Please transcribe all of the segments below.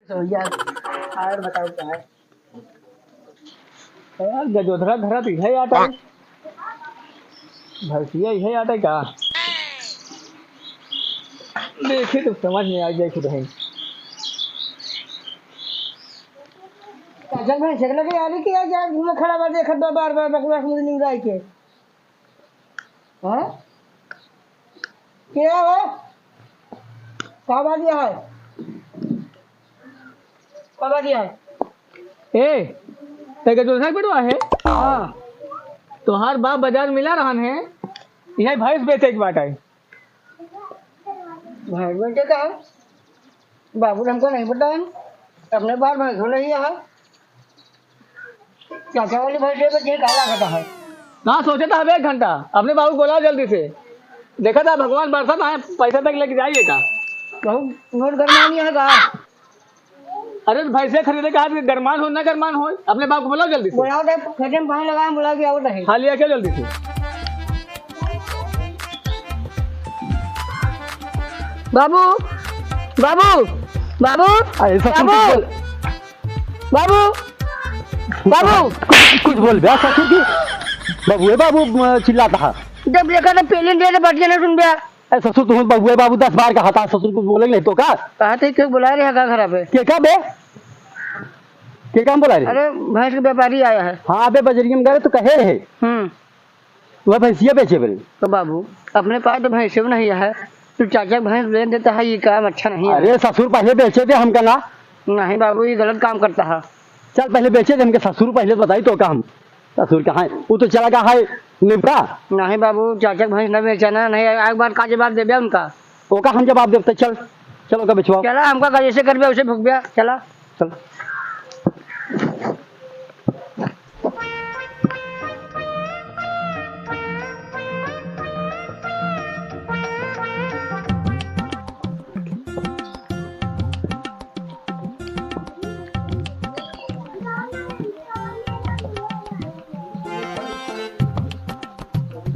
तो यार और बताओ क्या है। यार गजोधरा धरा तो है आता है, भरसिया है आता है का देखे तो समझ में आ जाए खुद है। चाचा भाई शक्ल के यार कि यार घूमे खड़ा बार देखत बा बार बार बकवास मुझे नहीं रहा के हैं क्या है का बात यह है का बात यह है ए ते गजोधरा बेटवा है। हां तोहार बाप बाजार मिला रहन है, यह भैंस बेचे के बाट है। भाई बेटे का है बाबू ने हमको नहीं बताया, अपने बार भैंस हो रही है चाचा वाली भैंस बेचे का लागत है। कहाँ सोचे था अब 1 घंटा अपने बाबू को बोला जल्दी से, देखा था भगवान बरसात आए पैसा तक लेके जाइए का। कहूँ नोट करना नहीं है का अरे भैंसे खरीदे का हाथ गरमान हो ना गरमान हो, अपने बाप को बोलाओ जल्दी से। बुलाओ दे खेते में पानी लगा बुला के आओ नहीं हाँ लिया क्या जल्दी से। बाबू बाबू बाबू बाबू बाबू बाबू कुछ बोल बे ससुर की बाबू बाबू चिल्लाता है। जब देखा तो पहले दे दे बच्चे ने सुन गया ससुर तुम बाबू बाबू 10 बार का हता ससुर कुछ बोलेंगे तो का कहा थे क्यों बुला रहे का खराब है के का बे के काम बोला रे। अरे भैंस के व्यापारी आया है। हाँ बे बजरिया में गए तो कहे रहे वह भैंसिया बेचे बड़े। तो बाबू अपने पास तो भैंस नहीं है, तू चाचा भैंस दे देता है, ये काम अच्छा नहीं है। अरे ससुर पहले बेचे थे हमका ना। नहीं बाबू ये गलत काम करता है। चल पहले बेचे थे हमके ससुर पहले बताई तो का हम ससुर कहाँ है वो तो चला गया है निपटा। नहीं बाबू चाचा भैंस न बेचना नहीं, एक बार का जवाब दे दिया उनका वो का हम जवाब देते चल चलो का बेचवाओ। चला हमका का जैसे कर दिया उसे भुग गया चला चल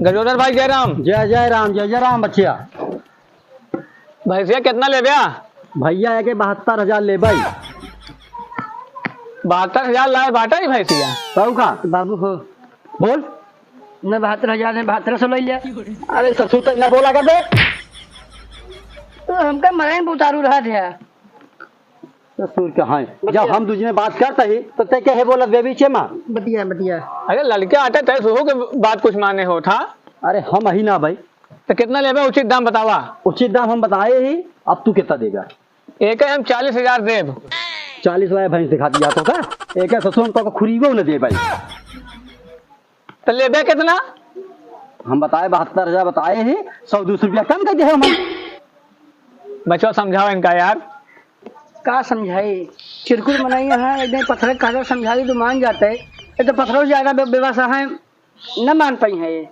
गजोधर भाई जय राम। जय जय राम बच्चिया। भैंसिया कितना ले गया भैया है के 72,000 ले भाई। 72,000 लाए बाटा ही भैंसिया कहू का बाबू हो बोल न 72,000 ने 7200 ले लिया। अरे ससुर तो ना बोला कर दे तो हमका मराइन उतारू रहा थे ससुर कहाँ है जब हम दूसरे बात करते ही तो ते कहे बोला बेबीचे माँ बतिया बतिया। अरे लड़के आटे तय सुहो के बात कुछ माने हो था। अरे हम ही ना भाई तो कितना लेबे उचित दाम बतावा। उचित दाम हम बताए ही अब तू कितना देगा। एक हम 40,000 देब। 40 लाख भैंस दिखा दिया तो का एक ससुर हम तो खुरीबो न दे भाई। तो लेबे कितना हम बताए 72,000 बताए ही 100-200 रुपया कम कर दे हम। बच्चों समझाओ इनका यार। का समझाई चिरकुट मनाई है एकदम पत्थर का समझाई तो मान जाते है, ये तो पत्थरों से ज्यादा व्यवस्था है न मान पाई है ये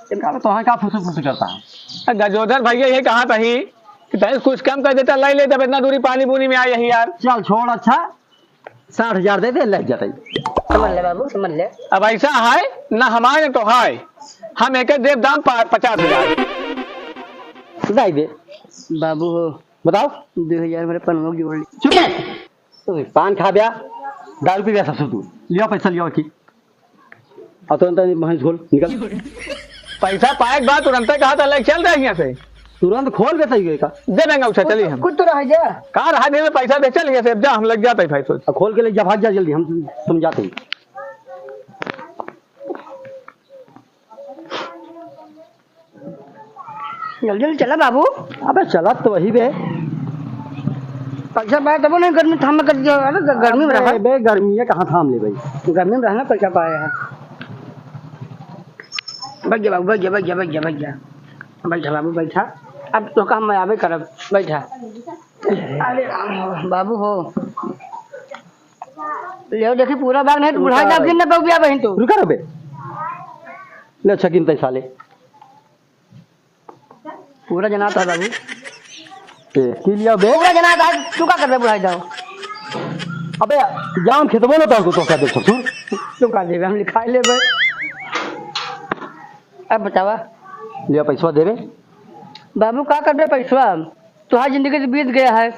तो हाँ का फुस करता है। गजोधर भैया ये कहा था ही कि तय कुछ कम कर देता लाई ले जब इतना दूरी पानी बुनी में आई यही यार। चल छोड़ अच्छा 60,000 दे दे लग जाते। समझ ले बाबू समझ ले। अब ऐसा है ना हमारे तो है, हम एक देव दाम 50,000 दे दे बाबू हो बताओ 2000 मेरे पनों की जोड़ ली। चुप है तो पान खा गया दारू पी गया ससुर तू लिया पैसा लिया की अब तो भैंस खोल निकल। पैसा पाए बाद तुरंत कहा था ले चल रहे यहाँ से तुरंत खोल देता का दे देंगे उसे चलिए हम कुछ तो रह जा कहाँ रहा नहीं में पैसा दे चल यहाँ से जा हम लग जाते हैं भाई सोच। खोल के ले जा भाग जा जल्दी हम तुम जाते ही। जल्दी जल्दी चला बाबू। अबे चला तो वही बे पैसा पाया तब नहीं गर्मी थाम कर दिया। अरे गर्मी में रहा बे गर्मी है कहाँ थाम ले भाई गर्मी में रहना पैसा पाया है। बैठ जा बाबू बैठ जा बैठ जा बैठ जा बैठ जा बैठा बाबू बैठा अब तो काम मैं आवे करब बैठा। अरे राम हो बाबू हो ले देखी पूरा बाग नहीं तो बुढ़ा जा फिर ना बबिया बहन तो रुका रे बे ले छकिन पैसा ले पूरा जना था बाबू की लिया बे पूरा जना था तू का कर दे बुढ़ा जाओ। अबे जाम खेतबो ना तो क्या दे ससुर तू का देबे हम लिखा लेबे। अब बतावा लिया पैसा दे रे बाबू का कर दे पैसा तुहार जिंदगी से बीत गया है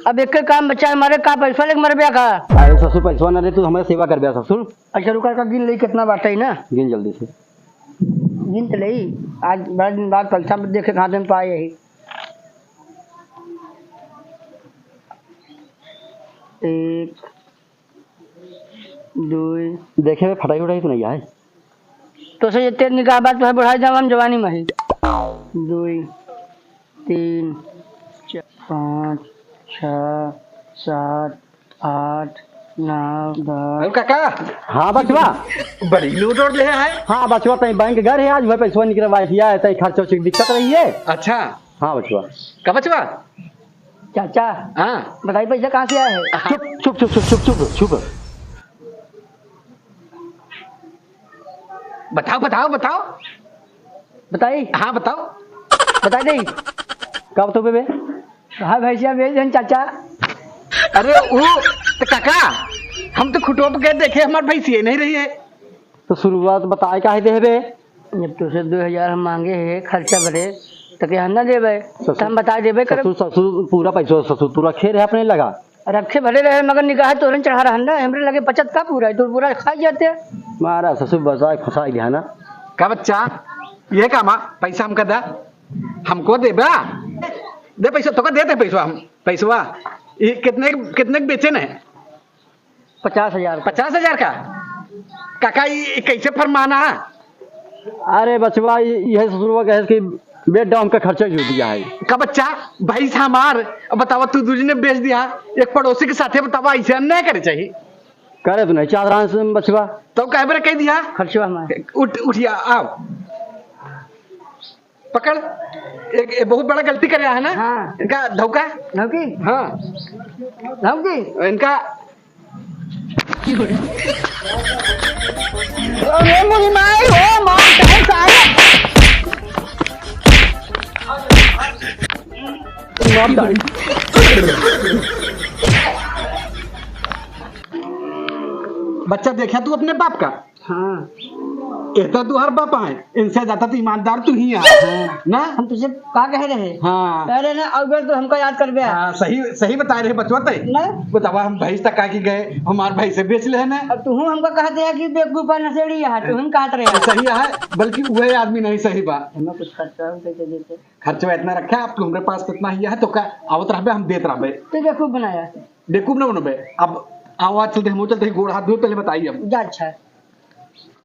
अब एक काम बच्चा हमारे का पैसा लेके मर का। अरे ससुर पैसा ना दे तू हमारे सेवा कर बिया ससुर। अच्छा रुका का गिन ले कितना बात है ना। गिन जल्दी से। गिन तो ले आज बड़ा दिन बाद पैसा देखे कहाँ दिन पाए यही। एक दो देखे में फटाई उठाई तो नहीं है तो से तेज निकाह बात तो है बढ़ाई जाओ हम जवानी में ही। 2 3 4 5 6 7 8 9 10। काका हाँ बचवा बड़ी लूट और ले है। हाँ बचवा तई बैंक घर है आज वह पैसा निकलवा दिया है तई खर्च की दिक्कत रही है। अच्छा हाँ बचवा। का बचवा? चाचा हाँ बताइए पैसा कहाँ से आया है। चुप चुप चुप चुप चुप चुप। बताओ बताओ बताओ। बताइए हाँ बताओ। बता दे कब तो बेबे? हाँ भैया भेज दें चाचा। अरे वो तो काका हम तो खुटो पे गए देखे हमारे भैंसी नहीं रही है। तो शुरुआत बताए का है देबे? जब तुझसे 2000 हम मांगे है खर्चा भरे तो क्या हम ना देवे तो हम बता देवे कर। ससुर ससुर पूरा पैसा ससुर तू रखे रहे अपने लगा। रखे भरे रहे मगर निकाह तोरन चढ़ा रहा हमरे लगे बचत का पूरा है तो पूरा खा जाते। मारा ससुर बसा फंसा गया ना। का बच्चा ये कामा पैसा हमका दा हमको दे बा दे पैसा तो का देते पैसा हम पैसवा ये कितने कितने के बेचे ने? 50,000। 50,000 का काका ये कैसे फरमाना? अरे बचवा यह ससुरवा कहे कि बेड डाउन का खर्चा जो दिया है। का बच्चा भैंस हमार बतावा तू दूसरी ने बेच दिया एक पड़ोसी के साथे बतावा ऐसे अन्याय करे चाहिए। करे तो नहीं चादरान से बचवा तो कह बरे कह दिया खर्चा हमारे उठिया आओ पकड़ एक बहुत बड़ा गलती कर रहा है ना। हाँ। इनका धोखा नौकी हाँ नौकी इनका अरे मुझे मार ओ मार चाहे सारे बच्चा देखा तू अपने बाप का? हाँ कहता तू हर बाप है इनसे ज्यादा तो ईमानदार तू ही है ना। हम तुझे का कह रहे हैं। हाँ कह रहे ना अगर तो हमको याद कर गया। हाँ सही सही बता रहे बचवा ते ना बतावा हम भैंस तक की गए हमारे भाई से बेच ले ना। अब तू हमको कहते हैं कि बेवकूफा नशेड़ी है तू हम कहते रहे सही है बल्कि वह आदमी नहीं सही बात हमें कुछ खर्चा कैसे देते खर्चा इतना रखा है आपको हमारे पास कितना ही है तो का आवत रहे हम देते रहे तो बेवकूफ बनाया बेकूफ ना बनोबे। अब आवाज चलते हम चलते गोड़ हाथ धो पहले बताइए अब जा अच्छा